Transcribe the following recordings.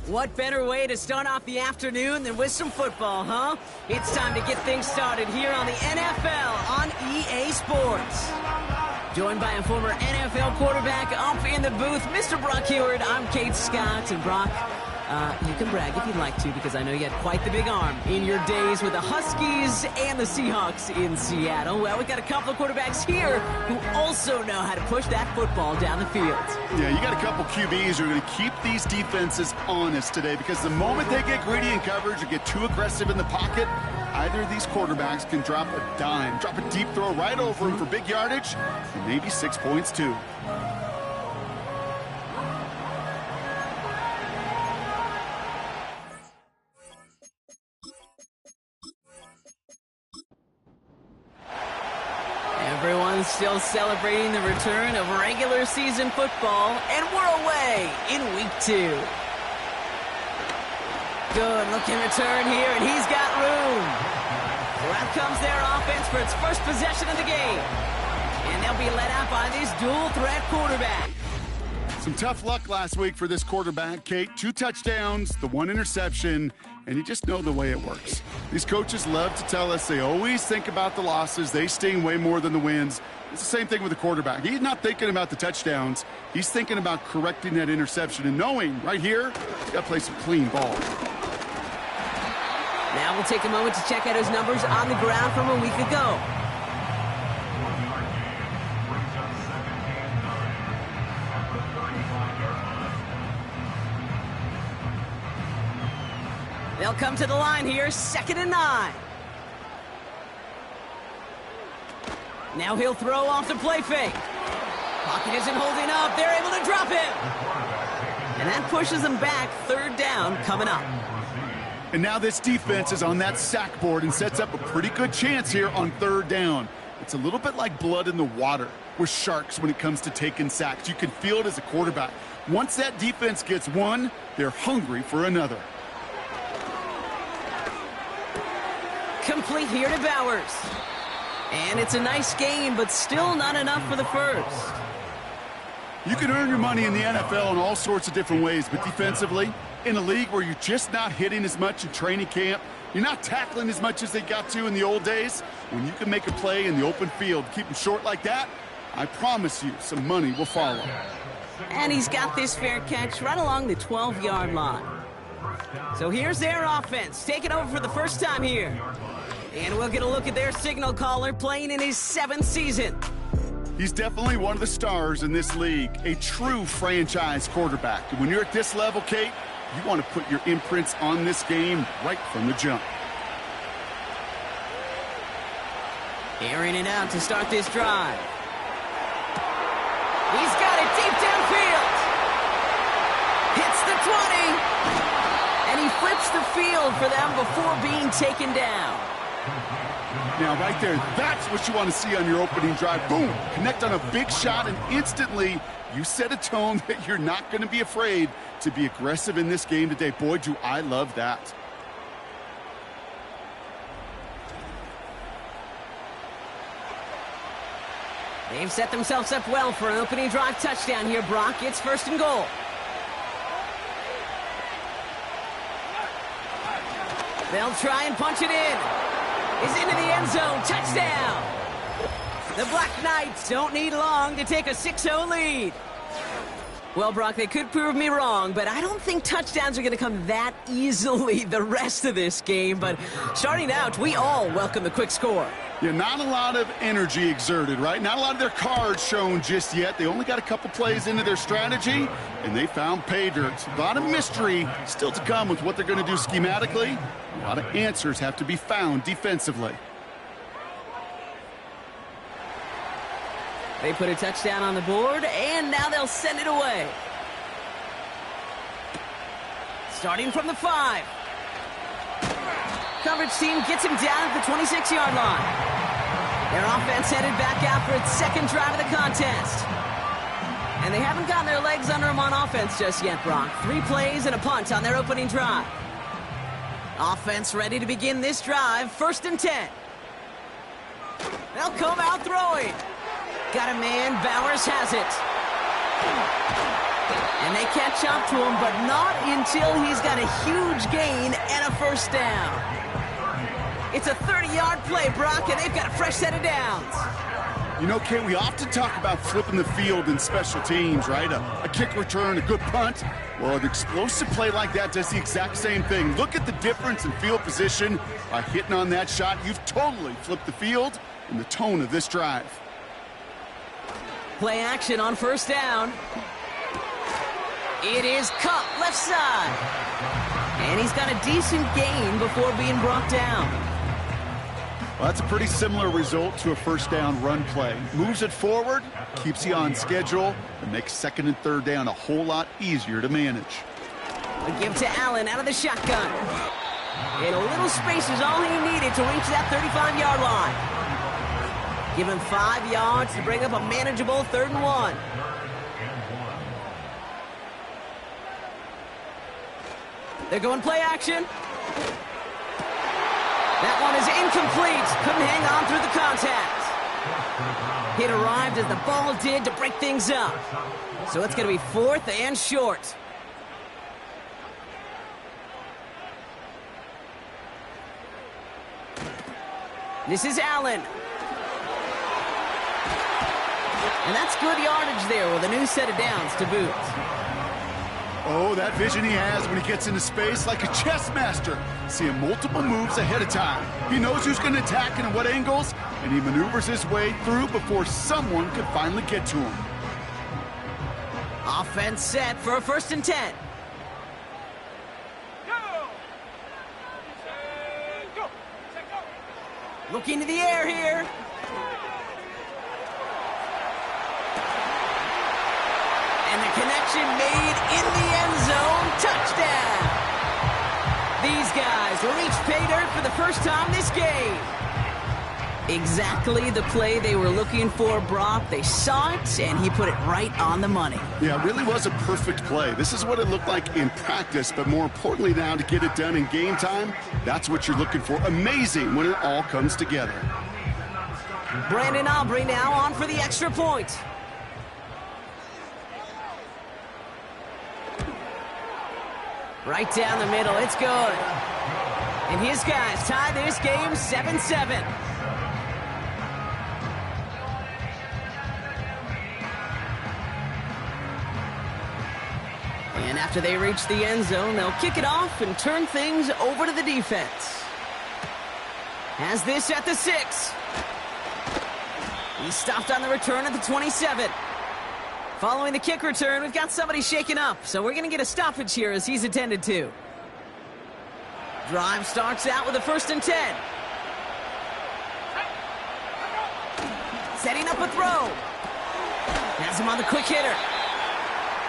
What better way to start off the afternoon than with some football, huh? It's time to get things started here on the NFL on EA Sports. Joined by a former NFL quarterback up in the booth, Mr. Brock Heward. I'm Kate Scott, and Brock, you can brag if you'd like to, because I know you had quite the big arm in your days with the Huskies and the Seahawks in Seattle. Well, we've got a couple of quarterbacks here who also know how to push that football down the field. Yeah, you got a couple QBs who are going to keep these defenses honest today, because the moment they get greedy in coverage or get too aggressive in the pocket, either of these quarterbacks can drop a dime, drop a deep throw right over him for big yardage, and maybe 6 points too. Everyone's still celebrating the return of regular season football, and we're away in week 2. Good looking return here, and he's got room. Well, out comes their offense for its first possession of the game. And they'll be let out by this dual threat quarterback. Some tough luck last week for this quarterback, Kate. 2 touchdowns, the 1 interception, and you just know the way it works. These coaches love to tell us they always think about the losses. They sting way more than the wins. It's the same thing with the quarterback. He's not thinking about the touchdowns. He's thinking about correcting that interception and knowing right here, he's got to play some clean ball. Now we'll take a moment to check out his numbers on the ground from a week ago. They'll come to the line here, 2nd and 9. Now he'll throw off the play fake. Pocket isn't holding up. They're able to drop him. And that pushes them back. 3rd down coming up. And now this defense is on that sack board and sets up a pretty good chance here on 3rd down. It's a little bit like blood in the water with sharks when it comes to taking sacks. You can feel it as a quarterback. Once that defense gets one, they're hungry for another. Complete here to Bowers. And it's a nice game, but still not enough for the first. You can earn your money in the NFL in all sorts of different ways, but defensively, in a league where you're just not hitting as much in training camp, you're not tackling as much as they got to in the old days, when you can make a play in the open field, keep them short like that, I promise you some money will follow. And he's got this fair catch right along the 12-yard line. So here's their offense, taking over for the first time here. And we'll get a look at their signal caller playing in his 7th season. He's definitely one of the stars in this league, a true franchise quarterback. And when you're at this level, Kate, you want to put your imprints on this game right from the jump. Airing it out to start this drive. He's got it deep downfield. Hits the 20. And he flips the field for them before being taken down. Now, right there, that's what you want to see on your opening drive. Boom! Connect on a big shot, and instantly you set a tone that you're not going to be afraid to be aggressive in this game today. Boy, do I love that. They've set themselves up well for an opening drive touchdown here, Brock. It's 1st and goal. They'll try and punch it in. He's into the end zone. Touchdown. The BlackKnights don't need long to take a 6-0 lead. Well, Brock, they could prove me wrong, but I don't think touchdowns are going to come that easily the rest of this game. But starting out, we all welcome the quick score. Yeah, not a lot of energy exerted, right? Not a lot of their cards shown just yet. They only got a couple plays into their strategy, and they found pay dirt. A lot of mystery still to come with what they're going to do schematically. A lot of answers have to be found defensively. They put a touchdown on the board, and now they'll send it away. Starting from the 5. Coverage team gets him down at the 26-yard line. Their offense headed back out for its 2nd drive of the contest. And they haven't gotten their legs under them on offense just yet, Brock. 3 plays and a punt on their opening drive. Offense ready to begin this drive. 1st and 10. They'll come out throwing. Got a man. Bowers has it. And And they catch up to him, but not until he's got a huge gain and a first down. It's a 30-yard play, Brock, and they've got a fresh set of downs. You know, Kate, we often talk about flipping the field in special teams, right? A kick return, a good punt. Well, an explosive play like that does the exact same thing. Look at the difference in field position. By hitting on that shot, you've totally flipped the field and the tone of this drive. Play action on first down. It is Cup, left side. And he's got a decent gain before being brought down. Well, that's a pretty similar result to a first down run play. Moves it forward, keeps you on schedule, and makes second and third down a whole lot easier to manage. A give to Allen out of the shotgun. And a little space is all he needed to reach that 35-yard line. Give him 5 yards to bring up a manageable 3rd and 1. They're going play action. That one is incomplete. Couldn't hang on through the contact. It arrived as the ball did to break things up. So it's going to be 4th and short. This is Allen. And that's good yardage there with a new set of downs to boot. Oh, that vision he has when he gets into space like a chess master. Seeing multiple moves ahead of time. He knows who's going to attack and at what angles, and he maneuvers his way through before someone could finally get to him. Offense set for a 1st and 10. Looking to the air here. And the connection made in the end zone. Touchdown. These guys will each pay dirt for the first time this game. Exactly the play they were looking for, Brock. They saw it, and he put it right on the money. Yeah, it really was a perfect play. This is what it looked like in practice, but more importantly now to get it done in game time, that's what you're looking for. Amazing when it all comes together. Brandon Aubrey now on for the extra point. Right down the middle, it's good. And his guys tie this game 7-7. And after they reach the end zone, they'll kick it off and turn things over to the defense. Has this at the 6. He stopped on the return at the 27. Following the kick return, we've got somebody shaken up, so we're going to get a stoppage here as he's attended to. Drive starts out with a 1st and 10. Setting up a throw. Has him on the quick hitter.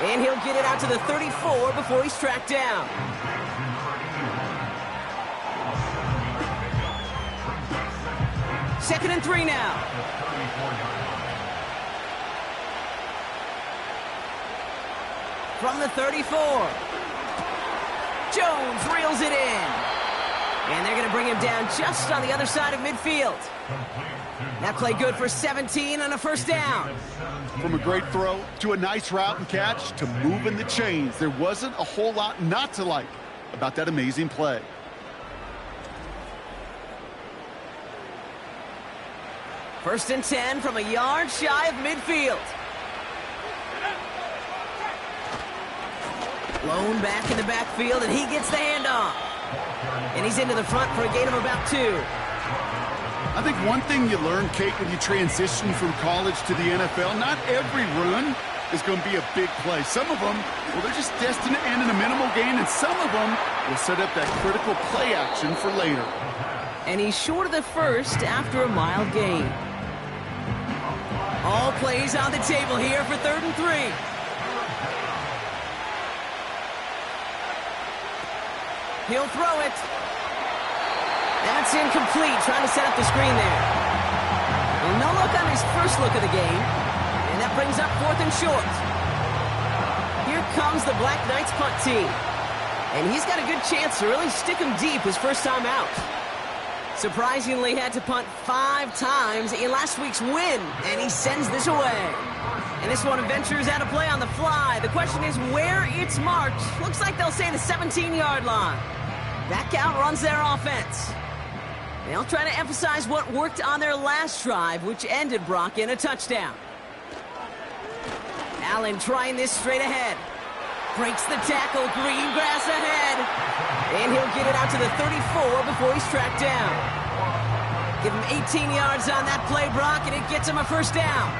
And he'll get it out to the 34 before he's tracked down. Second and 3 now. From the 34. Jones reels it in. And they're going to bring him down just on the other side of midfield. That play good for 17 on a 1st down. From a great throw to a nice route and catch to moving the chains, there wasn't a whole lot not to like about that amazing play. First and 10 from a yard shy of midfield. Blown back in the backfield, and he gets the handoff. And he's into the front for a gain of about 2. I think one thing you learn, Kate, when you transition from college to the NFL, not every run is going to be a big play. Some of them, well, they're just destined to end in a minimal gain, and some of them will set up that critical play action for later. And he's short of the first after a mild gain. All plays on the table here for 3rd and 3. He'll throw it. That's incomplete, trying to set up the screen there. And no look on his first look of the game. And that brings up 4th and short. Here comes the BlackKnights punt team. And he's got a good chance to really stick him deep his first time out. Surprisingly had to punt 5 times in last week's win, and he sends this away. And this one ventures out of play on the fly. The question is where it's marked. Looks like they'll say the 17-yard line. Back out runs their offense. They'll try to emphasize what worked on their last drive, which ended, Brock, in a touchdown. Allen trying this straight ahead. Breaks the tackle, green grass ahead. And he'll get it out to the 34 before he's tracked down. Give him 18 yards on that play, Brock, and it gets him a first down.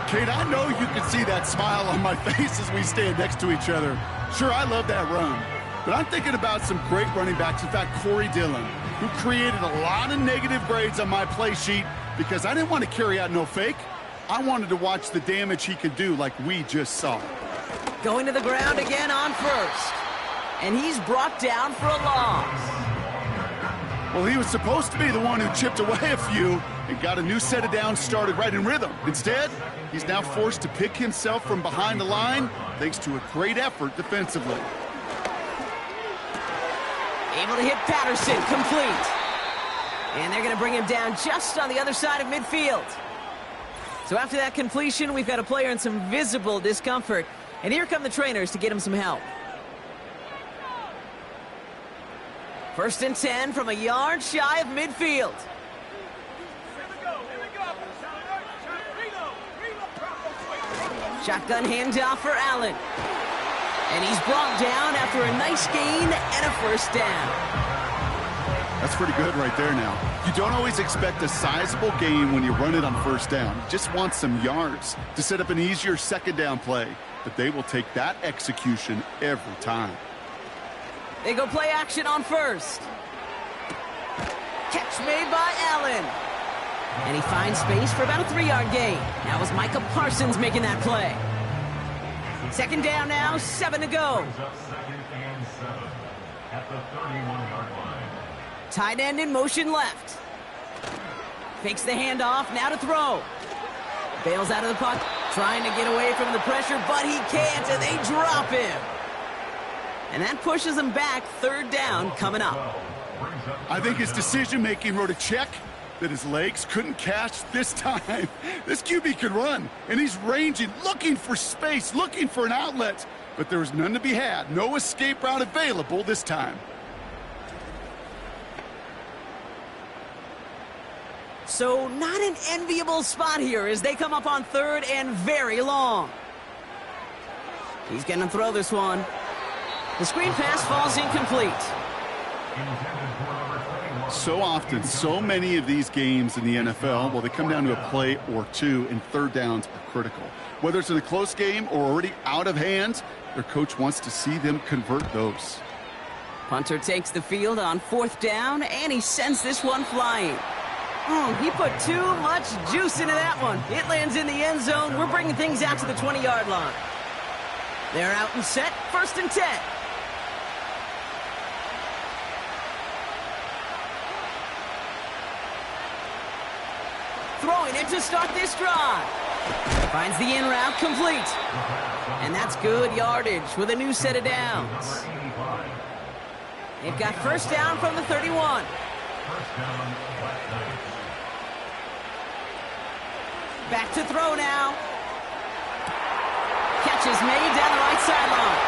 Kate, I know you can see that smile on my face as we stand next to each other. Sure, I love that run. But I'm thinking about some great running backs. In fact, Corey Dillon, who created a lot of negative grades on my play sheet because I didn't want to carry out no fake. I wanted to watch the damage he could do like we just saw. Going to the ground again on first. And he's brought down for a loss. Well, he was supposed to be the one who chipped away a few and got a new set of downs started right in rhythm. Instead, he's now forced to pick himself from behind the line thanks to a great effort defensively. Able to hit Patterson, complete. And they're going to bring him down just on the other side of midfield. So after that completion, we've got a player in some visible discomfort. And here come the trainers to get him some help. First and 10 from a yard shy of midfield. Shotgun handoff for Allen. And he's brought down after a nice gain and a first down. That's pretty good right there now. You don't always expect a sizable gain when you run it on first down. You just want some yards to set up an easier second down play. But they will take that execution every time. They go play action on first. Catch made by Allen. And he finds space for about a 3-yard gain. That was Micah Parsons making that play. Second down now, 7 to go. Tight end in motion left. Fakes the handoff, now to throw. Bails out of the pocket, trying to get away from the pressure, but he can't, and they drop him. And that pushes him back. Third down coming up. I think his decision-making wrote a check that his legs couldn't catch this time. This QB could run, and he's ranging, looking for space, looking for an outlet. But there was none to be had. No escape route available this time. So not an enviable spot here as they come up on third and very long. He's going to throw this one. The screen pass falls incomplete. So often, so many of these games in the NFL, well, they come down to a play or two, and third downs are critical. Whether it's in a close game or already out of hand, their coach wants to see them convert those. Punter takes the field on fourth down, and he sends this one flying. He put too much juice into that one. It lands in the end zone. We're bringing things out to the 20-yard line. They're out and set, first and 10. Throwing it to start this drive. Finds the in route complete. And that's good yardage with a new set of downs. They've got first down from the 31. Back to throw now. Catch is made down the right sideline.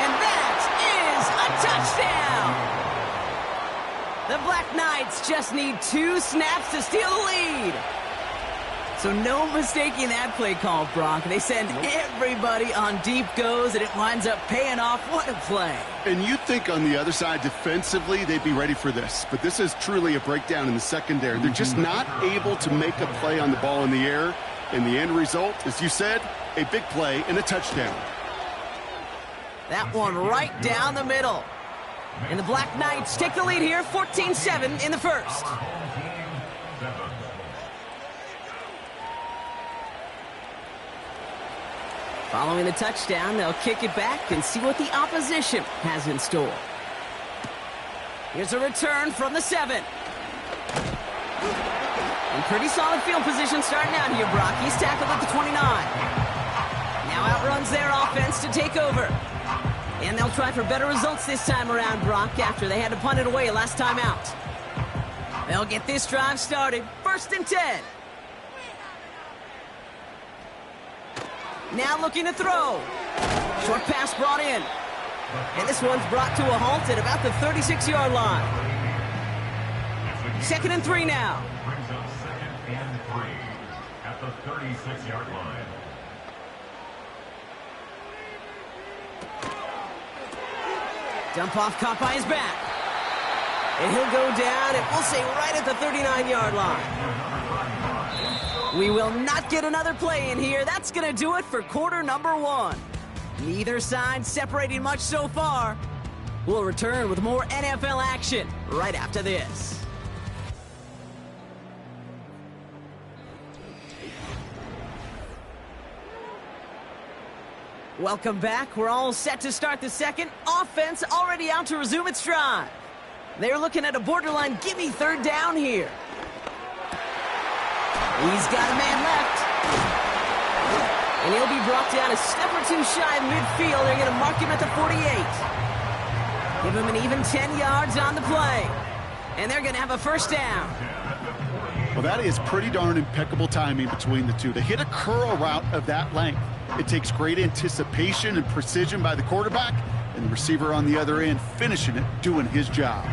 And that is a touchdown. The BlackKnights just need 2 snaps to steal the lead. So no mistaking that play call, Brock. They send everybody on deep goes, and it winds up paying off. What a play. And you'd think on the other side, defensively, they'd be ready for this. But this is truly a breakdown in the secondary. They're just not able to make a play on the ball in the air. And the end result, as you said, a big play and a touchdown. That one right down the middle. And the BlackKnights take the lead here, 14-7 in the first. Following the touchdown, they'll kick it back and see what the opposition has in store. Here's a return from the 7. In pretty solid field position starting out here, Brock. He's tackled at the 29. Now outruns their offense to take over. And they'll try for better results this time around, Brock, after they had to punt it away last time out. They'll get this drive started. First and 10. Now looking to throw. Short pass brought in. And this one's brought to a halt at about the 36-yard line. 2nd and 3 now. Brings up 2nd and 3 at the 36-yard line. Dump off caught by his back. And he'll go down, and we'll say right at the 39-yard line. We will not get another play in here. That's going to do it for quarter number 1. Neither side separating much so far. We'll return with more NFL action right after this. Welcome back. We're all set to start the second. Offense already out to resume its drive. They're looking at a borderline gimme 3rd down here. He's got a man left. And he'll be brought down a step or two shy of midfield. They're going to mark him at the 48. Give him an even 10 yards on the play. And they're going to have a 1st down. Well, that is pretty darn impeccable timing between the two. To hit a curl route of that length, it takes great anticipation and precision by the quarterback, and the receiver on the other end finishing it, doing his job.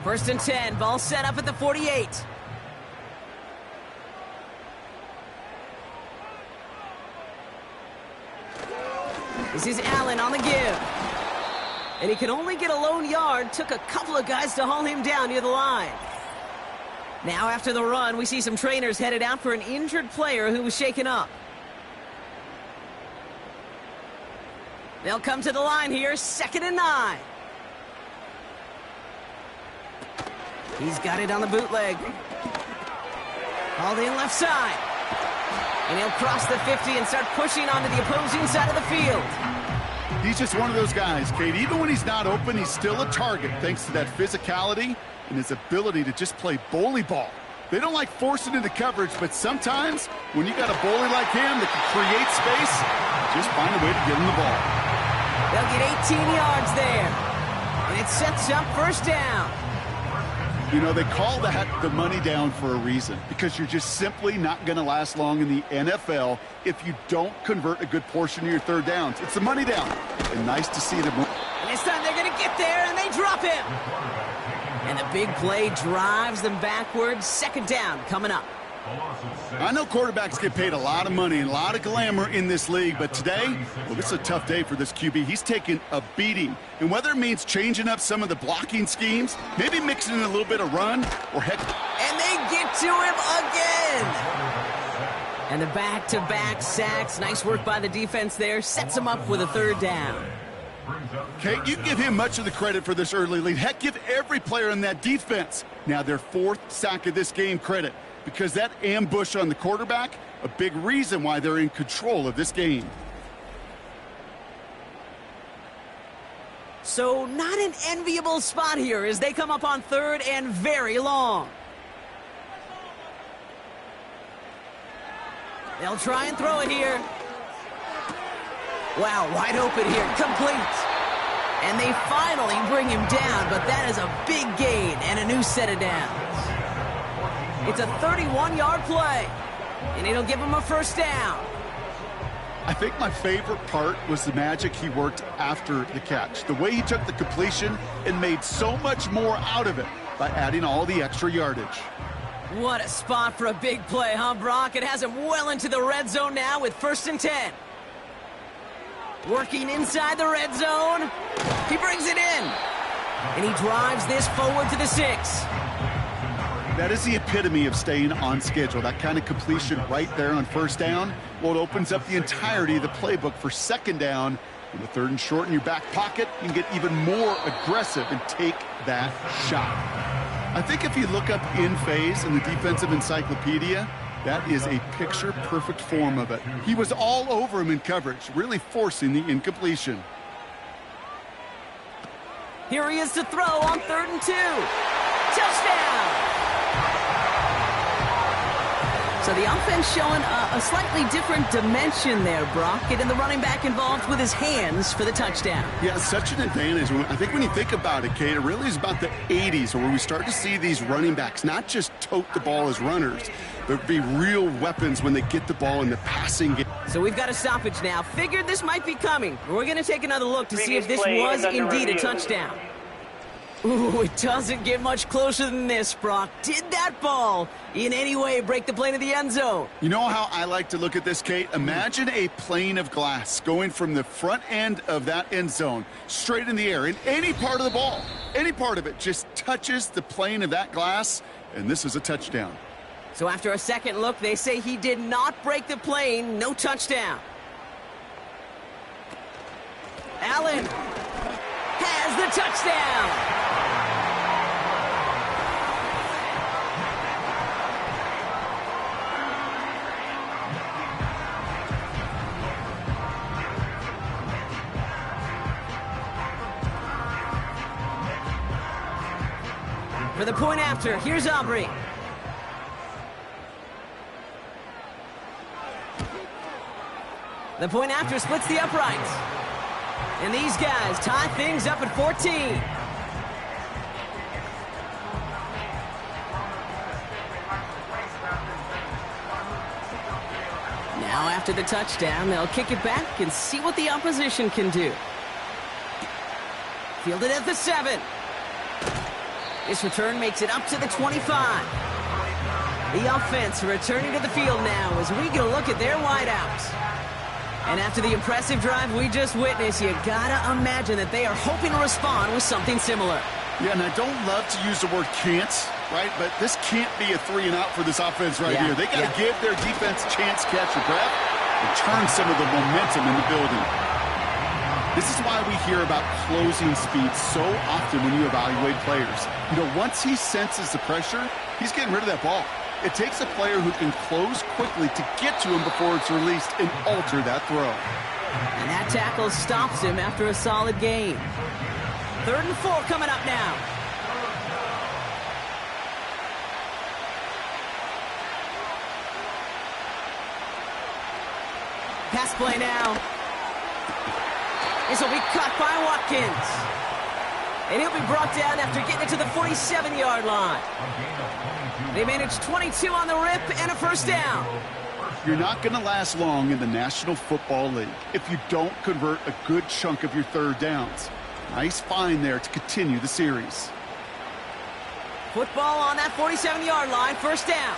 1st and 10, ball set up at the 48. This is Allen on the give. And he can only get a lone yard. Took a couple of guys to haul him down near the line. Now after the run, we see some trainers headed out for an injured player who was shaken up. They'll come to the line here, 2nd and 9. He's got it on the bootleg. Hauled in left side. And he'll cross the 50 and start pushing onto the opposing side of the field. He's just one of those guys, Kate. Even when he's not open, he's still a target thanks to that physicality and his ability to just play bully ball. They don't like forcing into coverage, but sometimes when you got a bully like him that can create space, just find a way to get him the ball. They'll get 18 yards there. And it sets up 1st down. You know, they call that the money down for a reason, because you're just simply not going to last long in the NFL if you don't convert a good portion of your 3rd downs. It's the money down. And nice to see them. And this time they're going to get there, and they drop him. And the big play drives them backwards. 2nd down coming up. I know quarterbacks get paid a lot of money and a lot of glamour in this league, but today, well, this is a tough day for this QB. He's taking a beating. And whether it means changing up some of the blocking schemes, maybe mixing in a little bit of run, or heck... And they get to him again! And the back-to-back sacks. Nice work by the defense there. Sets him up with a 3rd down. Kate, you give him much of the credit for this early lead. Heck, give every player in that defense now their 4th sack of this game credit, because that ambush on the quarterback, a big reason why they're in control of this game. So not an enviable spot here as they come up on 3rd and very long. They'll try and throw it here. Wow, wide open here, complete. And they finally bring him down, but that is a big gain and a new set of downs. It's a 31-yard play, and it'll give him a 1st down. I think my favorite part was the magic he worked after the catch. The way he took the completion and made so much more out of it by adding all the extra yardage. What a spot for a big play, huh, Brock? It has him well into the red zone now with 1st and 10. Working inside the red zone. He brings it in. And he drives this forward to the 6. That is the epitome of staying on schedule. That kind of completion right there on 1st down. Well, it opens up the entirety of the playbook for 2nd down. In the 3rd and short in your back pocket, you can get even more aggressive and take that shot. I think if you look up in phase in the defensive encyclopedia, that is a picture-perfect form of it. He was all over him in coverage, really forcing the incompletion. Here he is to throw on 3rd and 2. Touchdown! So the offense showing a slightly different dimension there, Brock, getting the running back involved with his hands for the touchdown. Yeah, such an advantage. I think when you think about it, Kate, it really is about the 80s where we start to see these running backs not just tote the ball as runners, but be real weapons when they get the ball in the passing game. So we've got a stoppage now. Figured this might be coming. We're going to take another look to see if this was indeed a touchdown. Ooh, it doesn't get much closer than this, Brock. Did that ball in any way break the plane of the end zone? You know how I like to look at this, Kate? Imagine a plane of glass going from the front end of that end zone straight in the air. And any part of the ball, any part of it just touches the plane of that glass, and this is a touchdown. So after a second look, they say he did not break the plane. No touchdown. Allen has the touchdown. For the point after, here's Aubrey. The point after splits the uprights. And these guys tie things up at 14. Now after the touchdown, they'll kick it back and see what the opposition can do. Fielded at the 7. This return makes it up to the 25. The offense returning to the field now as we get a look at their wideouts. And after the impressive drive we just witnessed, you gotta imagine that they are hoping to respond with something similar. Yeah, and I don't love to use the word can't, right? But this can't be a 3 and out for this offense right here. They got to give their defense a chance to catch a breath and turn some of the momentum in the building. This is why we hear about closing speed so often when you evaluate players. You know, once he senses the pressure, he's getting rid of that ball. It takes a player who can close quickly to get to him before it's released and alter that throw. And that tackle stops him after a solid gain. 3rd and 4 coming up now. Pass play now. This will be caught by Watkins. And he'll be brought down after getting it to the 47-yard line. They managed 22 on the rip and a first down. You're not going to last long in the National Football League if you don't convert a good chunk of your third downs. Nice find there to continue the series. Football on that 47-yard line, first down.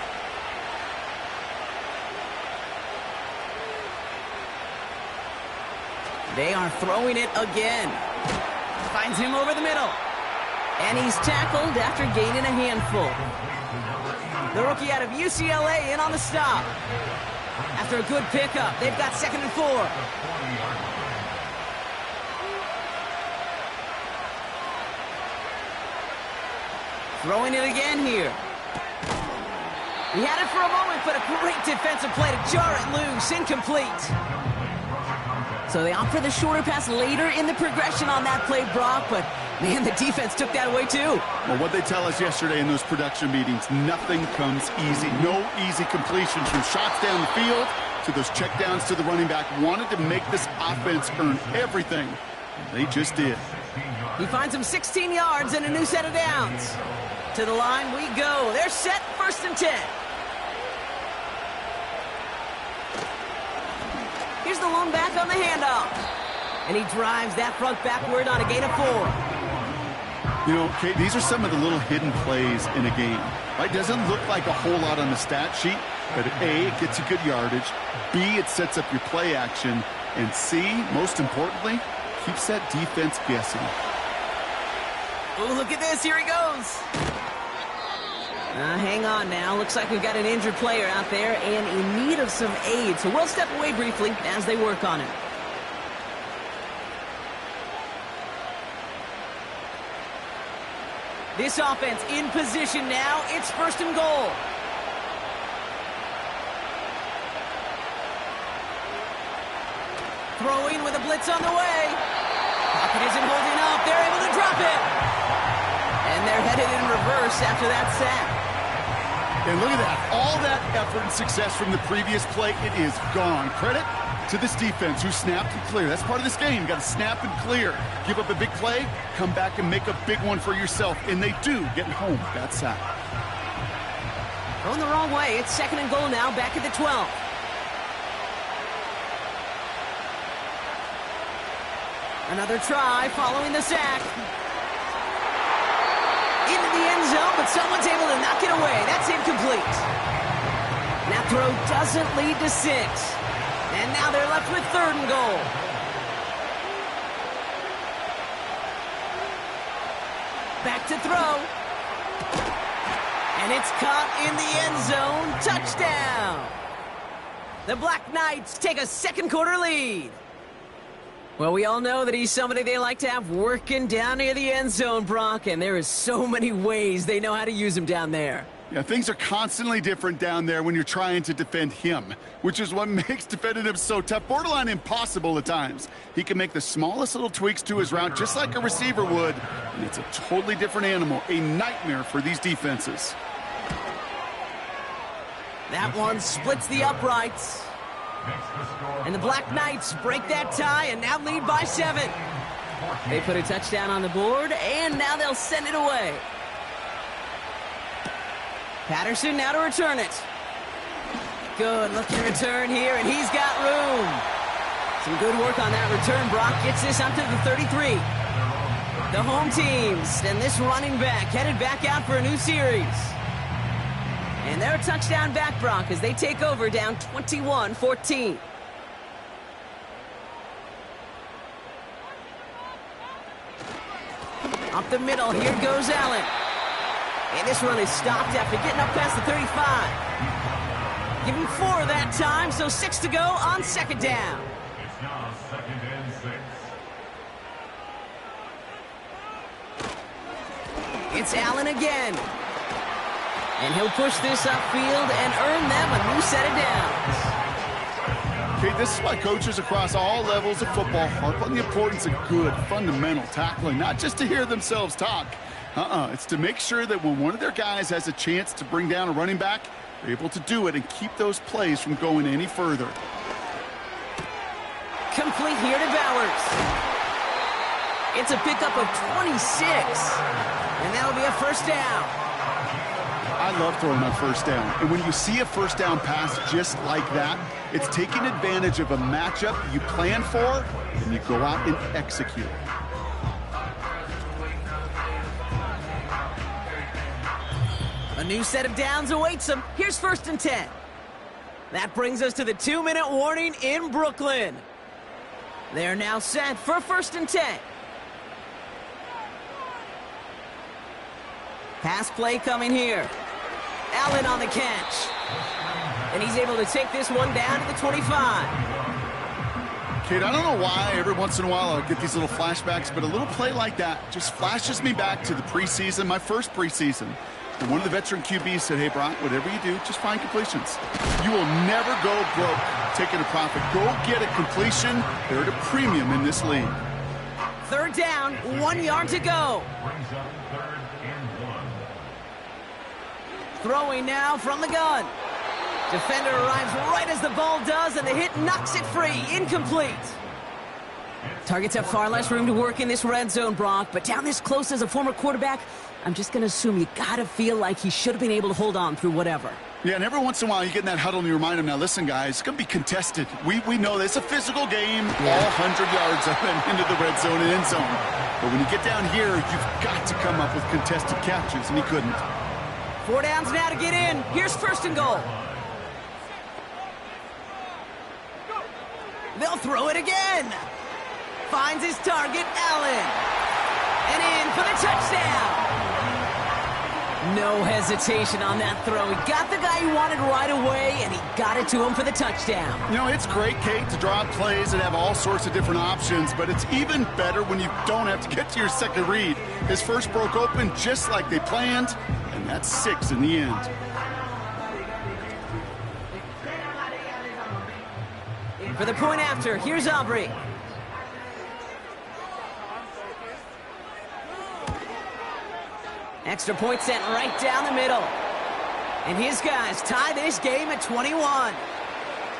They are throwing it again. Finds him over the middle. And he's tackled after gaining a handful. The rookie out of UCLA in on the stop. After a good pickup, they've got 2nd and 4. Throwing it again here. He had it for a moment, but a great defensive play to jar it loose. Incomplete. So they opt for the shorter pass later in the progression on that play, Brock, but man, the defense took that away too. Well, what they tell us yesterday in those production meetings, nothing comes easy. No easy completions from shots down the field to those checkdowns to the running back. Wanted to make this offense earn everything. They just did. He finds him 16 yards and a new set of downs. To the line we go. They're set, 1st and 10. Here's the lone back on the handoff. And he drives that front backward on a gain of 4. You know, Kate, these are some of the little hidden plays in a game. Right? Doesn't look like a whole lot on the stat sheet, but A, it gets you good yardage. B, it sets up your play action. And C, most importantly, keeps that defense guessing. Oh, look at this. Here he goes. Hang on now. Looks like we've got an injured player out there and in need of some aid. So we'll step away briefly as they work on it. This offense in position now. It's 1st and goal. Throwing with a blitz on the way. Pocket isn't holding up. They're able to drop it. And they're headed in reverse after that sack. And look at that. All that effort and success from the previous play, it is gone. Credit to this defense who snapped and cleared. That's part of this game. You got to snap and clear. Give up a big play, come back and make a big one for yourself. And they do, getting home that sack. Going the wrong way. It's 2nd and goal now, back at the 12. Another try following the sack. Into the end zone, but someone's able to knock it away. That's incomplete. That throw doesn't lead to 6. And now they're left with 3rd and goal. Back to throw. And it's caught in the end zone. Touchdown. The Black Knights take a 2nd quarter lead. Well, we all know that he's somebody they like to have working down near the end zone, Brock, and there is so many ways they know how to use him down there. Yeah, things are constantly different down there when you're trying to defend him, which is what makes defending him so tough, borderline impossible at times. He can make the smallest little tweaks to his route just like a receiver would, and it's a totally different animal, a nightmare for these defenses. That one splits the uprights. And the Black Knights break that tie and now lead by 7. They put a touchdown on the board, and now they'll send it away. Patterson now to return it. Good looking return here, and he's got room. Some good work on that return. Brock gets this up to the 33. The home teams and this running back headed back out for a new series. And they're a touchdown back, Brock, as they take over down 21-14. Up the middle, here goes Allen. And this run is stopped after getting up past the 35. Give him 4 that time, so 6 to go on 2nd down. It's now 2nd and 6. It's Allen again. And he'll push this upfield and earn them a new set of downs. Okay, this is why coaches across all levels of football harp on the importance of good, fundamental tackling, not just to hear themselves talk. It's to make sure that when one of their guys has a chance to bring down a running back, they're able to do it and keep those plays from going any further. Complete here to Bowers. It's a pickup of 26. And that'll be a 1st down. I love throwing on 1st down. And when you see a 1st down pass just like that, it's taking advantage of a matchup you plan for, and you go out and execute. A new set of downs awaits them. Here's 1st and 10. That brings us to the 2-minute warning in Brooklyn. They're now set for 1st and 10. Pass play coming here. Allen on the catch. And he's able to take this one down to the 25. Kate, I don't know why every once in a while I'll get these little flashbacks, but a little play like that just flashes me back to the preseason, my first preseason. And one of the veteran QBs said, hey, Brock, whatever you do, just find completions. You will never go broke taking a profit. Go get a completion. They're at a premium in this league. 3rd down, 1 yard to go. Brings up 3rd and 1. Throwing now from the gun. Defender arrives right as the ball does, and the hit knocks it free. Incomplete. Targets have far less room to work in this red zone, Brock, but down this close as a former quarterback, I'm just going to assume you got to feel like he should have been able to hold on through whatever. Yeah, and every once in a while you get in that huddle and you remind him, now listen, guys, it's going to be contested. We know this. It's a physical game, all 100 yards up and into the red zone and end zone. But when you get down here, you've got to come up with contested catches, and he couldn't. 4 downs now to get in. Here's 1st and goal. They'll throw it again. Finds his target, Allen. And in for the touchdown. No hesitation on that throw. He got the guy he wanted right away, and he got it to him for the touchdown. You know, it's great, Kate, to draw up plays and have all sorts of different options, but it's even better when you don't have to get to your second read. His first broke open just like they planned, and that's 6 in the end. For the point after, here's Aubrey. Extra point sent right down the middle. And his guys tie this game at 21.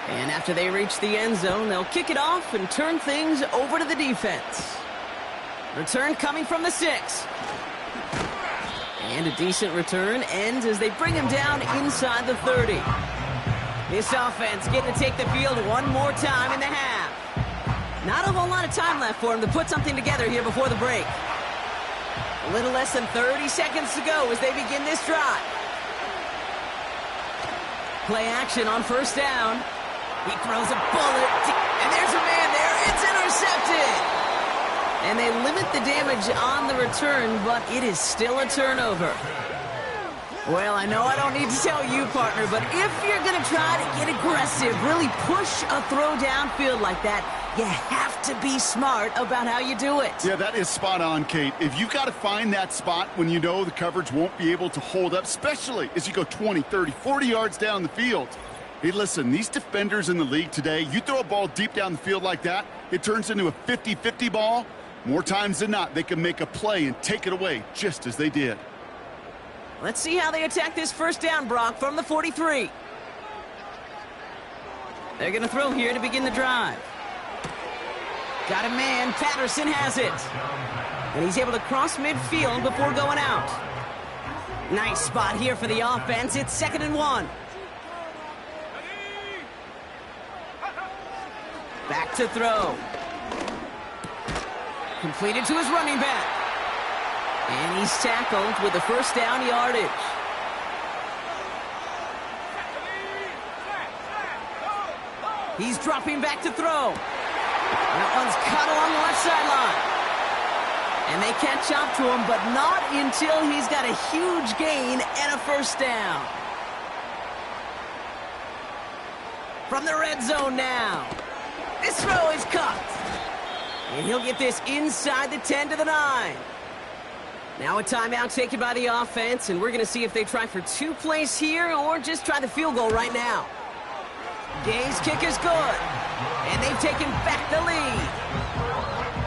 And after they reach the end zone, they'll kick it off and turn things over to the defense. Return coming from the 6. And a decent return ends as they bring him down inside the 30. This offense getting to take the field one more time in the half. Not a whole lot of time left for him to put something together here before the break. A little less than 30 seconds to go as they begin this drive. Play action on first down. He throws a bullet, and there's a man there. It's intercepted. And they limit the damage on the return, but it is still a turnover. Well, I know I don't need to tell you, partner, but if you're going to try to get aggressive, really push a throw downfield like that, you have to be smart about how you do it. Yeah, that is spot on, Kate. If you've got to find that spot when you know the coverage won't be able to hold up, especially as you go 20, 30, 40 yards down the field. Hey, listen, these defenders in the league today, you throw a ball deep down the field like that, it turns into a 50-50 ball. More times than not, they can make a play and take it away just as they did. Let's see how they attack this first down, Brock, from the 43. They're going to throw here to begin the drive. Got a man. Patterson has it. And he's able to cross midfield before going out. Nice spot here for the offense. It's 2nd and 1. Back to throw. Completed to his running back. And he's tackled with the first down yardage. He's dropping back to throw. That one's cut along the left sideline. And they catch up to him, but not until he's got a huge gain and a first down. From the red zone now. This throw is cut. And he'll get this inside the 10 to the 9. Now a timeout taken by the offense, and we're going to see if they try for 2 plays here or just try the field goal right now. Gay's kick is good, and they've taken back the lead.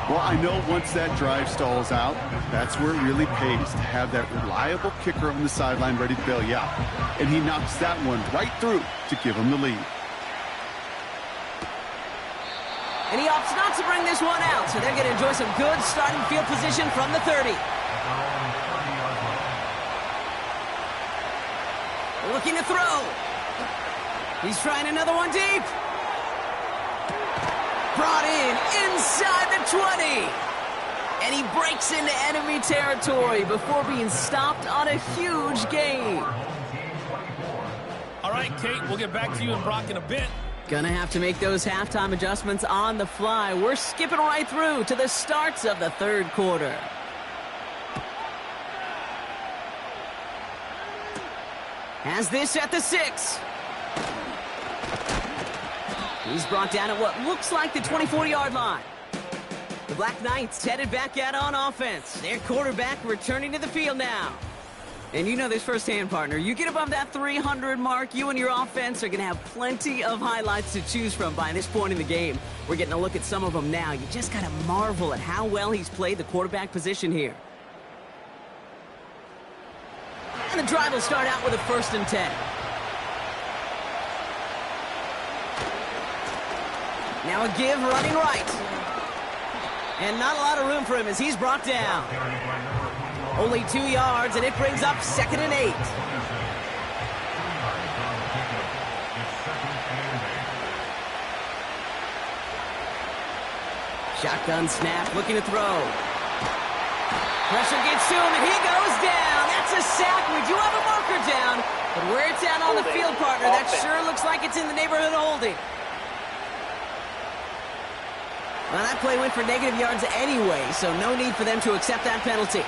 Well, I know once that drive stalls out, that's where it really pays to have that reliable kicker on the sideline ready to bail you out. And he knocks that one right through to give him the lead. And he opts not to bring this one out, so they're going to enjoy some good starting field position from the 30. Looking to throw. He's trying another one deep. Brought in inside the 20. And he breaks into enemy territory before being stopped on a huge gain. All right, Kate, we'll get back to you and Brock in a bit. Gonna have to make those halftime adjustments on the fly. We're skipping right through to the starts of the third quarter. Has this at the 6. He's brought down at what looks like the 24-yard line. The BlackKnights headed back out on offense. Their quarterback returning to the field now. And you know this firsthand, partner. You get above that 300 mark, you and your offense are going to have plenty of highlights to choose from by this point in the game. We're getting a look at some of them now. You just got to marvel at how well he's played the quarterback position here. And the drive will start out with a 1st and 10. Now a give running right. And not a lot of room for him as he's brought down. Only 2 yards, and it brings up 2nd and 8. Shotgun snap, looking to throw. Pressure gets to him, and he goes down. That's a sack. We do have a marker down, but where it's at on the field, partner, that sure looks like it's in the neighborhood of holding. Well, that play went for negative yards anyway, so no need for them to accept that penalty.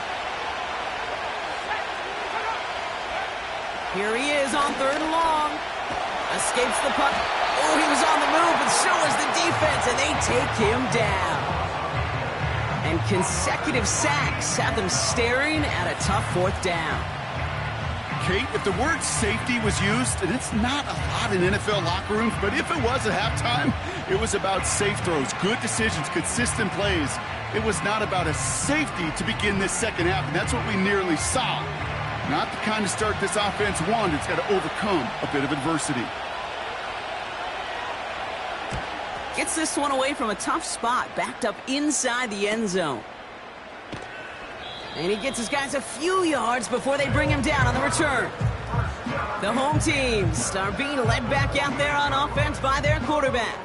Here he is on 3rd and long. Escapes the punt. Oh, he was on the move, but so was the defense, and they take him down. And consecutive sacks have them staring at a tough 4th down. Kate, if the word safety was used, and it's not a lot in NFL locker rooms, but if it was at halftime, it was about safe throws, good decisions, consistent plays. It was not about a safety to begin this second half, and that's what we nearly saw. Not the kind of start this offense wanted. It's got to overcome a bit of adversity. Gets this one away from a tough spot, backed up inside the end zone. And he gets his guys a few yards before they bring him down on the return. The home teams are being led back out there on offense by their quarterback.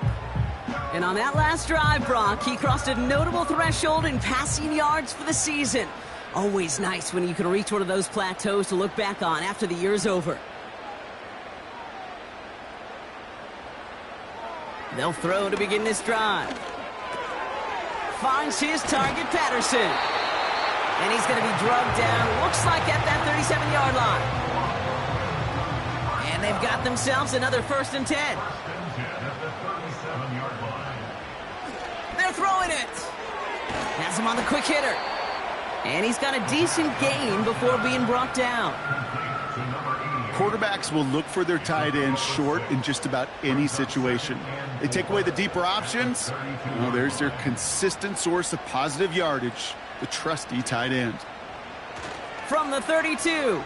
And on that last drive, Brock, he crossed a notable threshold in passing yards for the season. Always nice when you can reach one of those plateaus to look back on after the year's over. They'll throw to begin this drive. Finds his target, Patterson. And he's going to be drugged down, looks like at that 37-yard line. And they've got themselves another 1st and 10. They're throwing it. Has him on the quick hitter. And he's got a decent gain before being brought down. Quarterbacks will look for their tight end short in just about any situation. They take away the deeper options. Well, there's their consistent source of positive yardage, the trusty tight end. From the 32.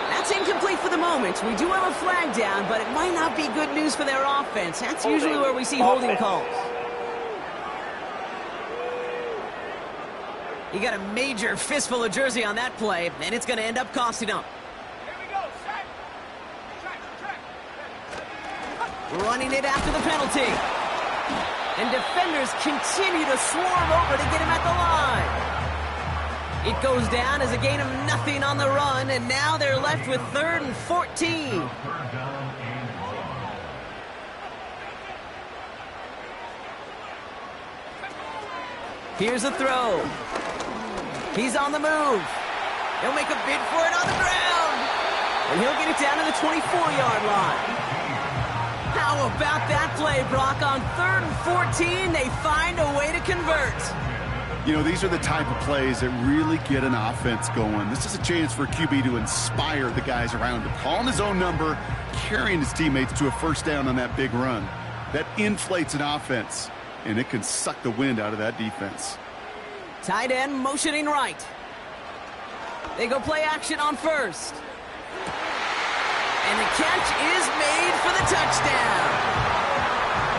That's incomplete for the moment. We do have a flag down, but it might not be good news for their offense. That's usually where we see holding calls. He got a major fistful of jersey on that play, and it's going to end up costing him. Running it after the penalty. And defenders continue to swarm over to get him at the line. It goes down as a gain of nothing on the run, and now they're left with 3rd and 14. Here's a throw. He's on the move. He'll make a bid for it on the ground. And he'll get it down to the 24-yard line. How about that play, Brock? On 3rd and 14, they find a way to convert. You know, these are the type of plays that really get an offense going. This is a chance for a QB to inspire the guys around him. Calling his own number, carrying his teammates to a 1st down on that big run. That inflates an offense, and it can suck the wind out of that defense. Tight end motioning right. They go play action on 1st. And the catch is made for the touchdown.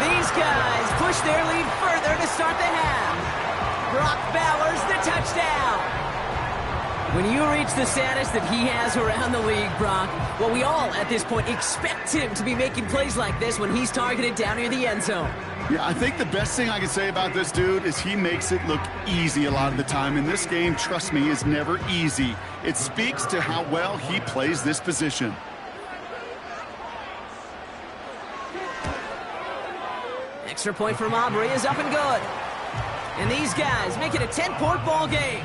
These guys push their lead further to start the half. Brock Bowers, the touchdown. When you reach the status that he has around the league, Brock, well, we all at this point expect him to be making plays like this when he's targeted down near the end zone. Yeah, I think the best thing I can say about this dude is he makes it look easy a lot of the time. And this game, trust me, is never easy. It speaks to how well he plays this position. Extra point from Aubrey is up and good. And these guys make it a 10-point ball game.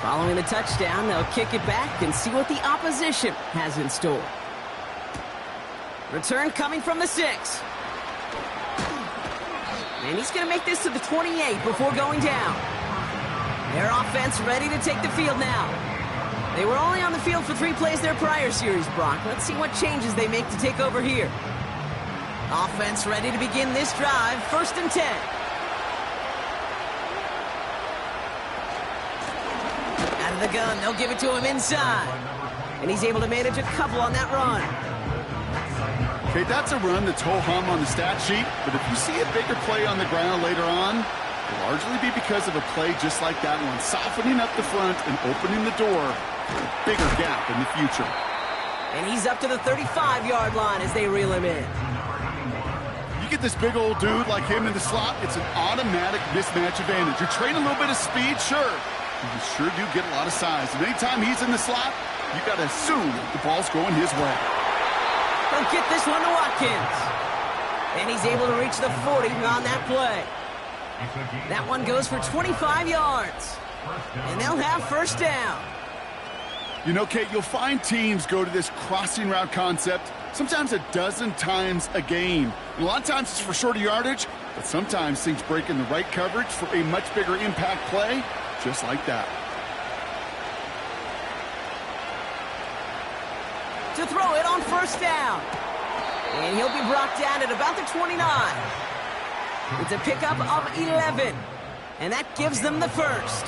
Following the touchdown, they'll kick it back and see what the opposition has in store. Return coming from the 6. And he's going to make this to the 28 before going down. Their offense ready to take the field now. They were only on the field for 3 plays their prior series, Brock. Let's see what changes they make to take over here. Offense ready to begin this drive. 1st and 10. Out of the gun, they'll give it to him inside. And he's able to manage a couple on that run. Okay, that's a run that's ho-hum on the stat sheet, but if you see a bigger play on the ground later on, it'll largely be because of a play just like that one, softening up the front and opening the door for a bigger gap in the future. And he's up to the 35-yard line as they reel him in. You get this big old dude like him in the slot, it's an automatic mismatch advantage. You're trading a little bit of speed, sure. You sure do get a lot of size. And anytime he's in the slot, you got to assume the ball's going his way. He'll get this one to Watkins. And he's able to reach the 40 on that play. That one goes for 25 yards. And they'll have 1st down. You know, Kate, you'll find teams go to this crossing route concept sometimes a dozen times a game. And a lot of times it's for shorter yardage, but sometimes things break in the right coverage for a much bigger impact play, just like that. To throw it on 1st down. And he'll be brought down at about the 29. It's a pickup of 11. And that gives them the first.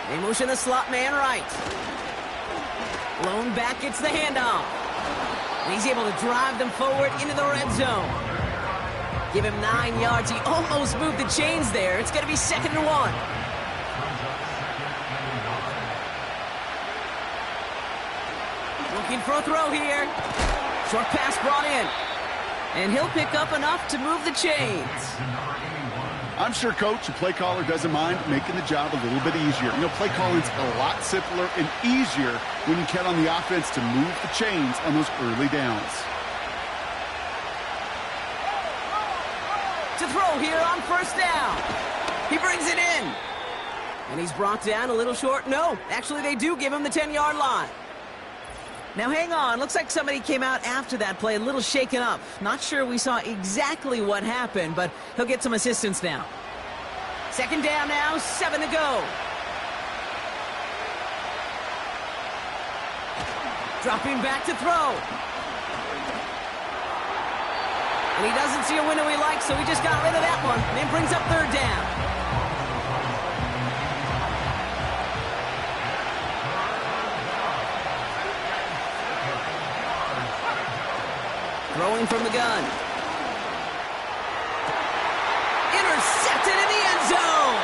They motion the slot man right. Blown back gets the handoff. And he's able to drive them forward into the red zone. Give him 9 yards. He almost moved the chains there. It's going to be 2nd and 1. Looking for a throw here. Short pass brought in. And he'll pick up enough to move the chains. I'm sure coach and play caller doesn't mind making the job a little bit easier. You know, play calling's a lot simpler and easier when you count on the offense to move the chains on those early downs. To throw here on 1st down. He brings it in. And he's brought down a little short. No, actually they do give him the 10-yard line. Now hang on, looks like somebody came out after that play a little shaken up. Not sure we saw exactly what happened, but he'll get some assistance now. 2nd down now, 7 to go. Dropping back to throw. And he doesn't see a window he likes, so he just got rid of that one. And it brings up 3rd down. Throwing from the gun. Intercepted in the end zone.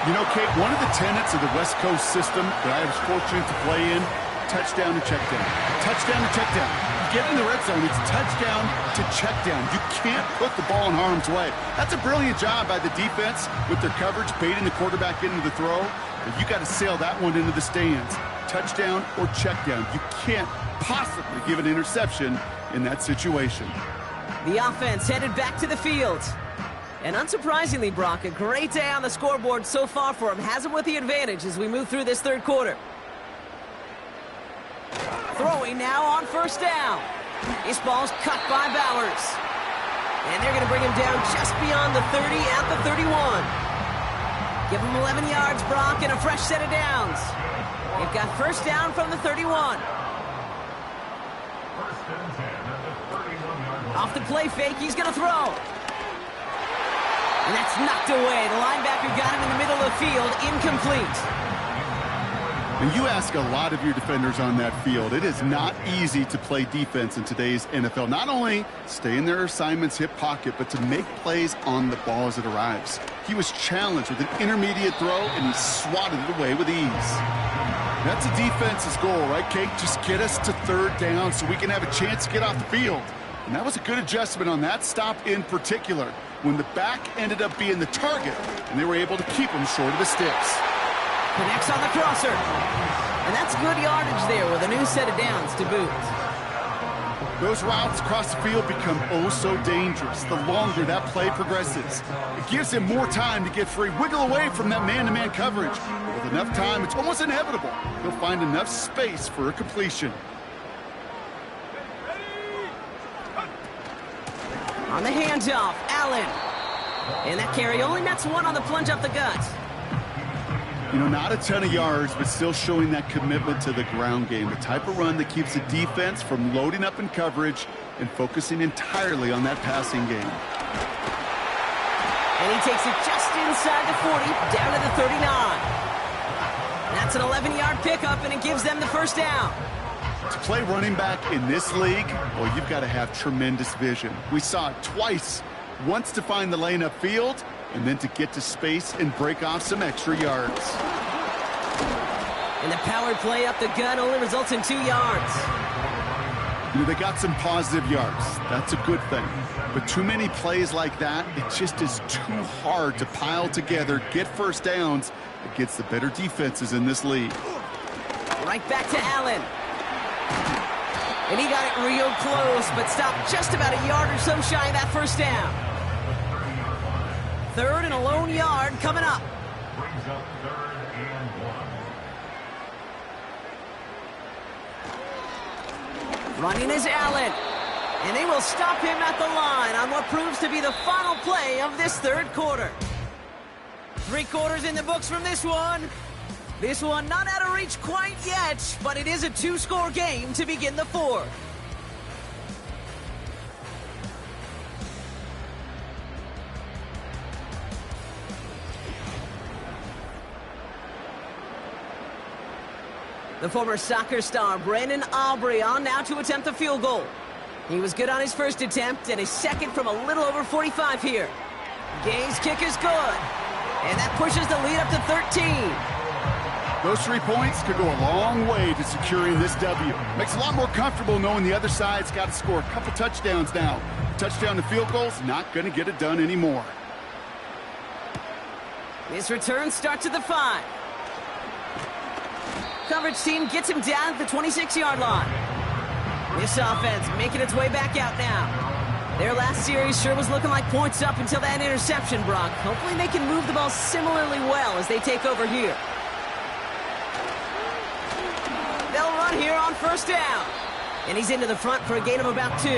You know, Kate, one of the tenets of the West Coast system that I was fortunate to play in, touchdown to check down. Touchdown to check down. You get in the red zone, it's touchdown to check down. You can't put the ball in harm's way. That's a brilliant job by the defense with their coverage, baiting the quarterback into the throw. But you got to sail that one into the stands. Touchdown or check down. You can't possibly give an interception in that situation. The offense headed back to the field. And unsurprisingly, Brock, a great day on the scoreboard so far for him. Has him with the advantage as we move through this 3rd quarter. Throwing now on 1st down. This ball's cut by Bowers. And they're going to bring him down just beyond the 30 at the 31. Give him 11 yards, Brock, and a fresh set of downs. They've got 1st down from the 31. Off the play fake, he's going to throw. And that's knocked away. The linebacker got him in the middle of the field, incomplete. And you ask a lot of your defenders on that field. It is not easy to play defense in today's NFL. Not only stay in their assignment's hip pocket, but to make plays on the ball as it arrives. He was challenged with an intermediate throw, and he swatted it away with ease. That's a defense's goal, right, Kate? Just get us to 3rd down so we can have a chance to get off the field. And that was a good adjustment on that stop in particular, when the back ended up being the target, and they were able to keep him short of the sticks. Connects on the crosser. And that's good yardage there with a new set of downs to boot. Those routes across the field become oh so dangerous the longer that play progresses. It gives him more time to get free, wiggle away from that man-to-man coverage. With enough time, it's almost inevitable. He'll find enough space for a completion. On the handoff, Allen. And that carry only nets 1 on the plunge up the gut. You know, not a ton of yards, but still showing that commitment to the ground game. The type of run that keeps the defense from loading up in coverage and focusing entirely on that passing game. And he takes it just inside the 40, down to the 39. That's an 11-yard pickup, and it gives them the 1st down. To play running back in this league, well, you've got to have tremendous vision. We saw it twice. Once to find the lane upfield, and then to get to space and break off some extra yards. And the power play up the gut only results in 2 yards. You know, they got some positive yards. That's a good thing. But too many plays like that, it just is too hard to pile together, get 1st downs against the better defenses in this league. Right back to Allen. And he got it real close, but stopped just about a yard or so shy of that 1st down. 3rd and a lone yard coming up. Brings up 3rd and 1. Running is Allen. And they will stop him at the line on what proves to be the final play of this 3rd quarter. 3 quarters in the books from this one. This one not out of reach quite yet, but it is a two-score game to begin the fourth. The former soccer star Brandon Aubrey on now to attempt the field goal. He was good on his first attempt and his second from a little over 45 here. Gay's kick is good. And that pushes the lead up to 13. Those 3 points could go a long way to securing this W. Makes it a lot more comfortable knowing the other side's got to score a couple touchdowns now. Touchdown to field goal's not going to get it done anymore. This return starts at the 5. Coverage team gets him down at the 26-yard line. This offense making its way back out now. Their last series sure was looking like points up until that interception, Brock. Hopefully they can move the ball similarly well as they take over here. They'll run here on first down. And he's into the front for a gain of about 2.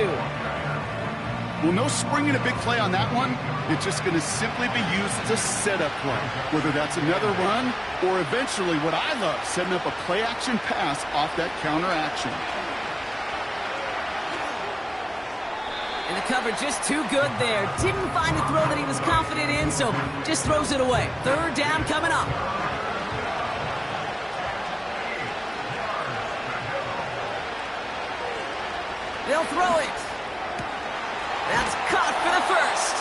Well, no springing a big play on that one. It's just going to simply be used as a setup play, whether that's another run or eventually what I love, setting up a play-action pass off that counter action. And the coverage just too good there. Didn't find a throw that he was confident in, so just throws it away. Third down coming up. They'll throw it. That's caught for the first.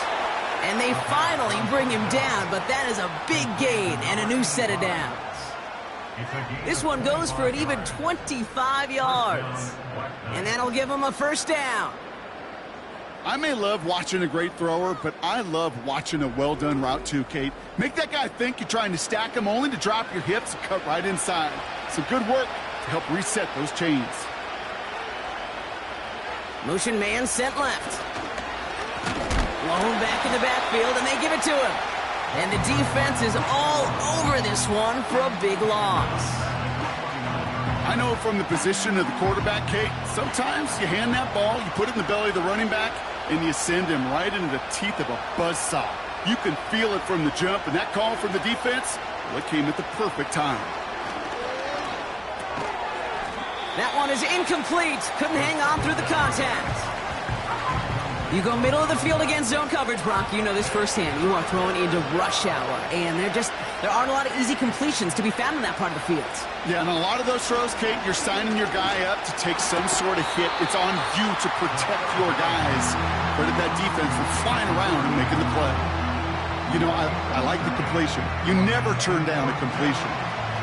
And they finally bring him down, but that is a big gain and a new set of downs. This one goes for an even 25 yards. And that'll give him a first down. I may love watching a great thrower, but I love watching a well-done route too, Kate. Make that guy think you're trying to stack him only to drop your hips and cut right inside. Some good work to help reset those chains. Motion man sent left. Blown back in the backfield, and they give it to him. And the defense is all over this one for a big loss. I know from the position of the quarterback, Kate, sometimes you hand that ball, you put it in the belly of the running back, and you send him right into the teeth of a buzzsaw. You can feel it from the jump, and that call from the defense, well, it came at the perfect time. That one is incomplete. Couldn't hang on through the contact. You go middle of the field against zone coverage, Brock. You know this firsthand. You are throwing into rush hour, and there aren't a lot of easy completions to be found in that part of the field. Yeah, and a lot of those throws, Kate, you're signing your guy up to take some sort of hit. It's on you to protect your guys. But at that defense, they're flying around and making the play. You know, I like the completion. You never turn down a completion.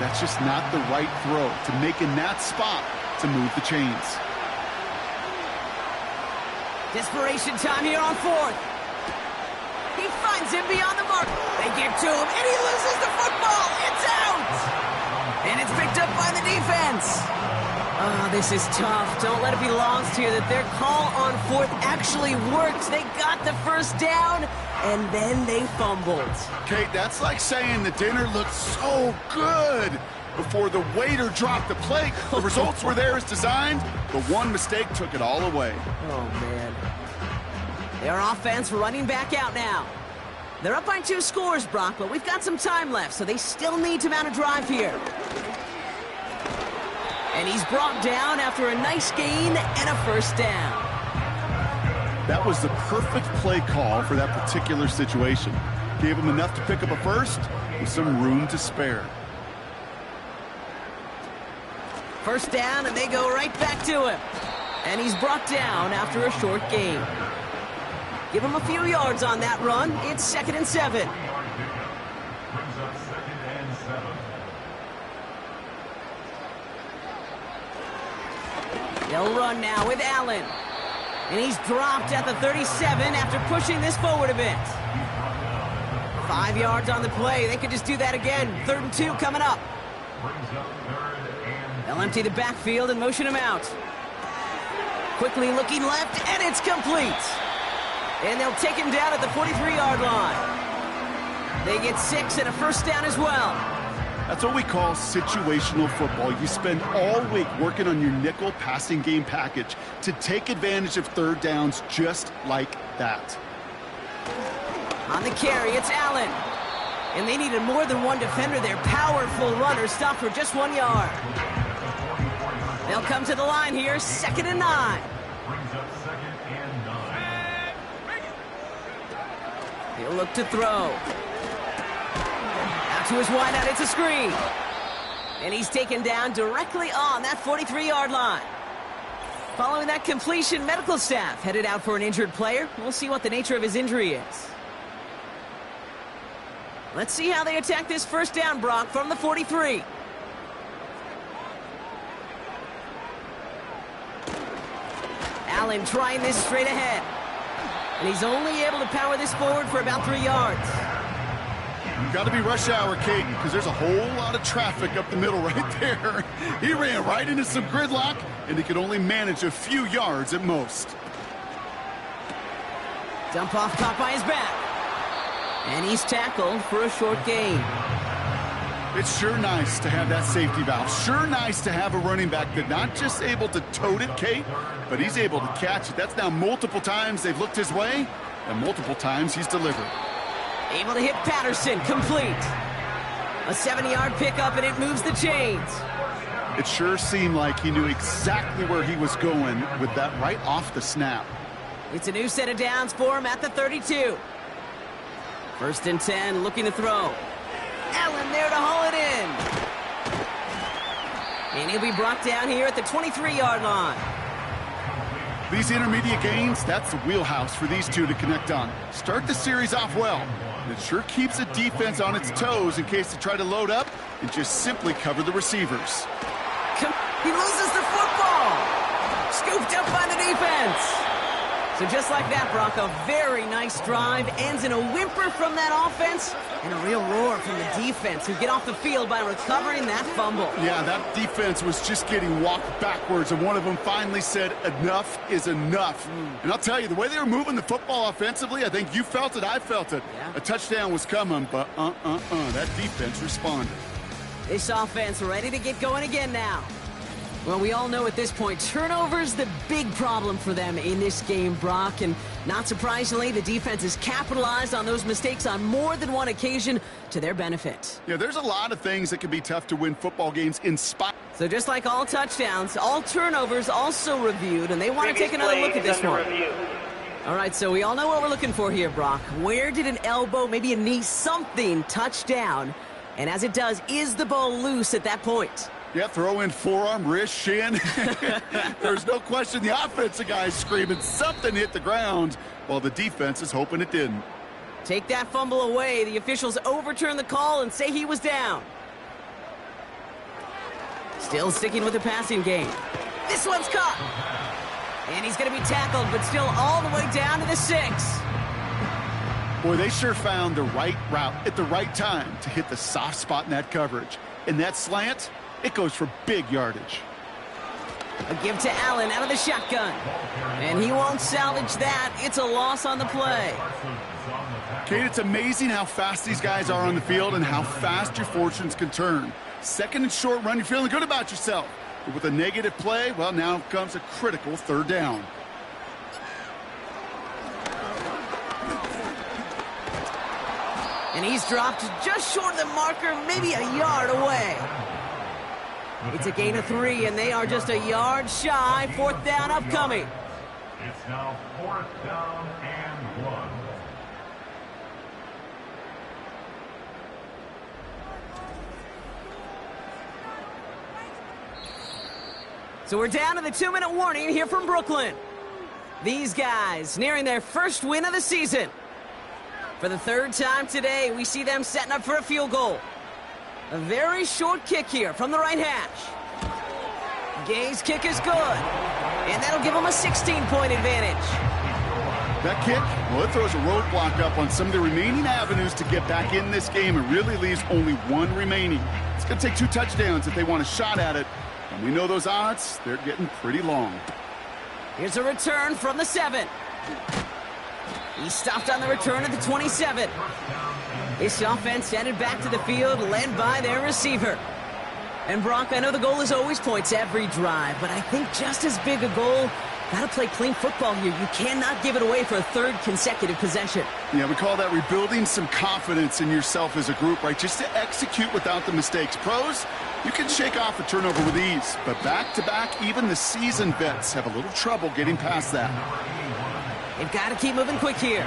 That's just not the right throw to make in that spot to move the chains. Desperation time here on fourth. He finds him beyond the mark. They get to him, and he loses the football. It's out! And it's picked up by the defense. Oh, this is tough. Don't let it be lost here that their call on fourth actually worked. They got the first down, and then they fumbled. Kate, that's like saying the dinner looked so good before the waiter dropped the plate. The results were there as designed, but one mistake took it all away. Oh, man. Their offense running back out now. They're up by 2 scores, Brock, but we've got some time left, so they still need to mount a drive here. And he's brought down after a nice gain and a first down. That was the perfect play call for that particular situation. Gave him enough to pick up a first with some room to spare. First down, and they go right back to him. And he's brought down after a short gain. Give him a few yards on that run. It's 2nd and 7. Brings up 2nd and 7. They'll run now with Allen. And he's dropped at the 37 after pushing this forward a bit. 5 yards on the play. They could just do that again. 3rd and 2 coming up. Brings up 3rd and They'll empty the backfield and motion him out. Quickly looking left, and it's complete. And they'll take him down at the 43-yard line. They get 6 and a first down as well. That's what we call situational football. You spend all week working on your nickel passing game package to take advantage of third downs just like that. On the carry, it's Allen. And they needed more than one defender. Their powerful runner stopped for just 1 yard. They'll come to the line here, 2nd and 9. Brings up 2nd and 9. He'll look to throw. Out to his wideout, it's a screen. And he's taken down directly on that 43-yard line. Following that completion, medical staff headed out for an injured player. We'll see what the nature of his injury is. Let's see how they attack this first down, Brock, from the 43. Allen trying this straight ahead. And he's only able to power this forward for about 3 yards. You've got to be rush hour, Caden, because there's a whole lot of traffic up the middle right there. He ran right into some gridlock, and he could only manage a few yards at most. Dump off caught by his back. And he's tackled for a short gain. It's sure nice to have that safety valve. Sure nice to have a running back that not just able to tote it, Kate, but he's able to catch it. That's now multiple times they've looked his way, and multiple times he's delivered. Able to hit Patterson, complete. A 70-yard pickup, and it moves the chains. It sure seemed like he knew exactly where he was going with that right off the snap. It's a new set of downs for him at the 32. 1st and 10, looking to throw. Allen there to haul it in. And he'll be brought down here at the 23-yard line. These intermediate gains, that's the wheelhouse for these two to connect on. Start the series off well. It sure keeps the defense on its toes in case they try to load up and just simply cover the receivers. He loses the football. Scooped up by the defense. So just like that, Brock, a very nice drive ends in a whimper from that offense and a real roar from the defense who get off the field by recovering that fumble. Yeah, that defense was just getting walked backwards, and one of them finally said, enough is enough. And I'll tell you, the way they were moving the football offensively, I think you felt it, I felt it. Yeah. A touchdown was coming, but that defense responded. This offense ready to get going again now. Well, we all know at this point, turnovers the big problem for them in this game, Brock. And not surprisingly, the defense has capitalized on those mistakes on more than one occasion to their benefit. Yeah, there's a lot of things that can be tough to win football games in spite. So just like all touchdowns, all turnovers also reviewed, and they want to take another look at this one. All right, so we all know what we're looking for here, Brock. Where did an elbow, maybe a knee, something touch down? And as it does, is the ball loose at that point? Yeah, throw in forearm, wrist, shin. There's no question the offensive guy is screaming something hit the ground while the defense is hoping it didn't. Take that fumble away. The officials overturn the call and say he was down. Still sticking with the passing game. This one's caught. And he's going to be tackled, but still all the way down to the 6. Boy, they sure found the right route at the right time to hit the soft spot in that coverage. And that slant, it goes for big yardage. A give to Allen out of the shotgun. And he won't salvage that. It's a loss on the play. Kate, it's amazing how fast these guys are on the field and how fast your fortunes can turn. 2nd and short run, you're feeling good about yourself. But with a negative play, well, now comes a critical 3rd down. And he's dropped just short of the marker, maybe a yard away. It's a gain of 3, and they are just a yard shy. 4th down upcoming. It's now 4th down and 1. So we're down to the 2-minute warning here from Brooklyn. These guys nearing their first win of the season. For the 3rd time today, we see them setting up for a field goal. A very short kick here from the right hash. Gay's kick is good. And that'll give them a 16-point advantage. That kick, well, it throws a roadblock up on some of the remaining avenues to get back in this game and really leaves only one remaining. It's going to take 2 touchdowns if they want a shot at it. And we know those odds, they're getting pretty long. Here's a return from the 7. He stopped on the return at the 27. This offense headed back to the field, led by their receiver. And Brock, I know the goal is always points every drive, but I think just as big a goal Got to play clean football here. You cannot give it away for a third consecutive possession. Yeah, we call that rebuilding some confidence in yourself as a group, right? Just to execute without the mistakes. Pros, you can shake off a turnover with ease, but back-to-back, even the seasoned vets have a little trouble getting past that. They've got to keep moving quick here.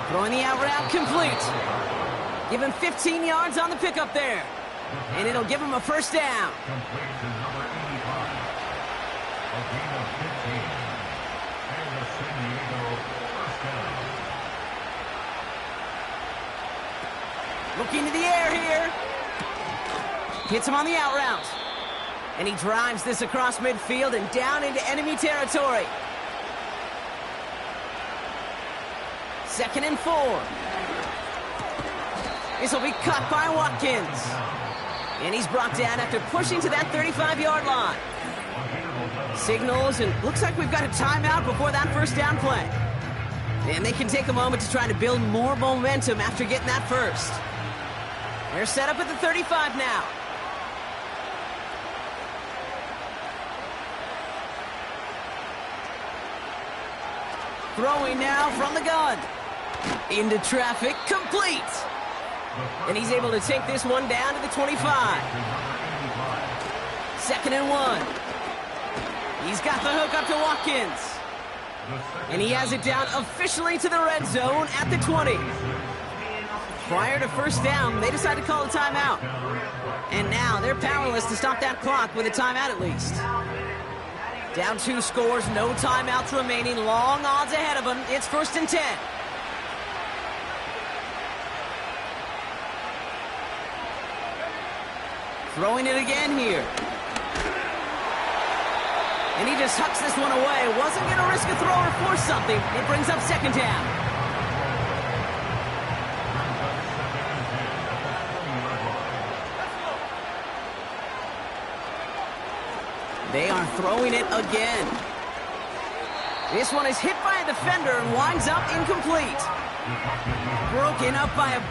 Throwing the out route complete. Give him 15 yards on the pickup there. And it'll give him a first down. Looking to the air here. Hits him on the out route. And he drives this across midfield and down into enemy territory. 2nd and 4. This will be cut by Watkins. And he's brought down after pushing to that 35-yard line. Signals, and looks like we've got a timeout before that first down play. And they can take a moment to try to build more momentum after getting that first. They're set up at the 35 now. Throwing now from the gun. Into traffic, complete. And he's able to take this one down to the 25. 2nd and 1. He's got the hook up to Watkins. And he has it down officially to the red zone at the 20. Prior to first down, they decided to call a timeout. And now they're powerless to stop that clock with a timeout at least. Down 2 scores, no timeouts remaining, long odds ahead of them. It's 1st and 10. Throwing it again here. And he just hucks this one away. Wasn't going to risk a throw or force something. It brings up 2nd down. They are throwing it again. This one is hit by a defender and winds up incomplete. Broken up by a